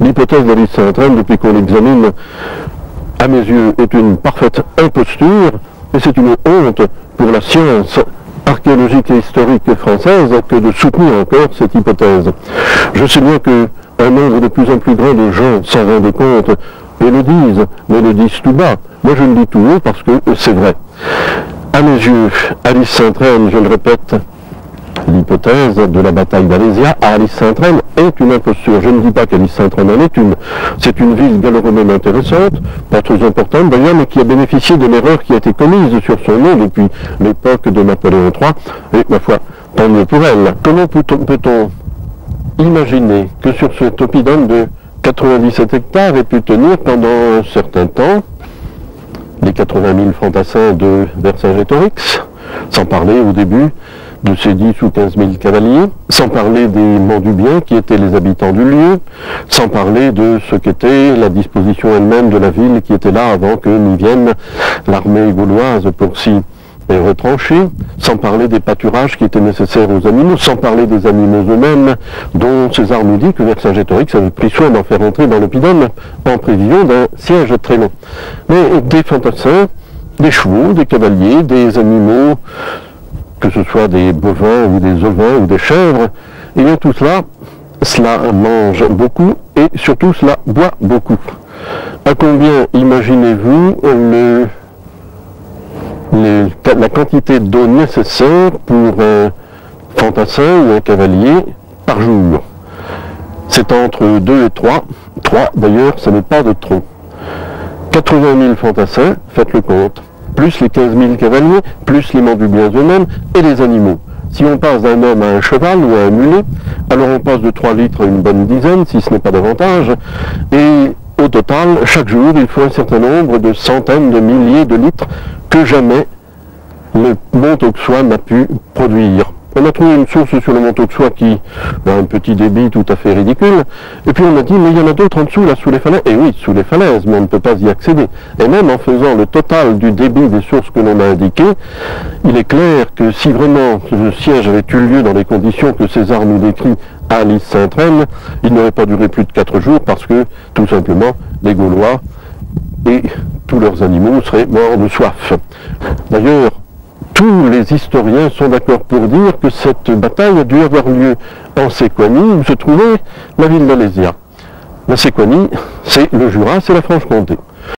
l'hypothèse d'Alice Saint-Traine, depuis qu'on l'examine, à mes yeux, est une parfaite imposture, et c'est une honte pour la science archéologique et historique française que de soutenir encore cette hypothèse. Je sais bien qu'un nombre de plus en plus grand de gens s'en rendent compte et le disent, mais le disent tout bas. Moi je le dis tout haut parce que c'est vrai. À mes yeux, Alice Saint-Traine, je le répète, l'hypothèse de la bataille d'Alésia à Alice Saint-Traine est une imposture. Je ne dis pas qu'Alice Saint-Traine en est une. C'est une ville gallo-romaine intéressante, pas trop importante d'ailleurs, mais qui a bénéficié de l'erreur qui a été commise sur son nom depuis l'époque de Napoléon III, et ma foi, tant mieux pour elle. Comment peut-on imaginer que sur ce oppidum de 97 hectares ait pu tenir pendant un certain temps les 80 000 fantassins de Vercingétorix, sans parler au début de ces 10 ou 15 000 cavaliers, sans parler des Mandubiens qui étaient les habitants du lieu, sans parler de ce qu'était la disposition elle-même de la ville qui était là avant que n'y vienne l'armée gauloise pour s'y retrancher, sans parler des pâturages qui étaient nécessaires aux animaux, sans parler des animaux eux-mêmes, dont César nous dit que Vercingétorix avait pris soin d'en faire entrer dans l'oppidum en prévision d'un siège très long. Mais des fantassins, des chevaux, des cavaliers, des animaux, que ce soit des bovins ou des ovins ou des chèvres, et bien tout cela mange beaucoup et surtout cela boit beaucoup. À combien imaginez-vous la quantité d'eau nécessaire pour un fantassin ou un cavalier par jour? C'est entre 2 et 3. 3 d'ailleurs, ce n'est pas de trop. 80 000 fantassins, faites le compte, plus les 15 000 cavaliers, plus les Mandubiens eux-mêmes et les animaux. Si on passe d'un homme à un cheval ou à un mulet, alors on passe de 3 litres à une bonne dizaine, si ce n'est pas davantage, et au total, chaque jour, il faut un certain nombre de centaines de milliers de litres que jamais le mont Auxois n'a pu produire. On a trouvé une source sur le mont Auxois qui a un petit débit tout à fait ridicule, et puis on a dit, mais il y en a d'autres en dessous, là, sous les falaises. Et oui, sous les falaises, mais on ne peut pas y accéder. Et même en faisant le total du débit des sources que l'on a indiquées, il est clair que si vraiment ce siège avait eu lieu dans les conditions que César nous décrit à Alice Saint-Traine, il n'aurait pas duré plus de 4 jours parce que, tout simplement, les Gaulois et tous leurs animaux seraient morts de soif. D'ailleurs, tous les historiens sont d'accord pour dire que cette bataille a dû avoir lieu en Séquanie, où se trouvait la ville d'Alésia. La Séquanie, c'est le Jura, c'est la Franche-Comté.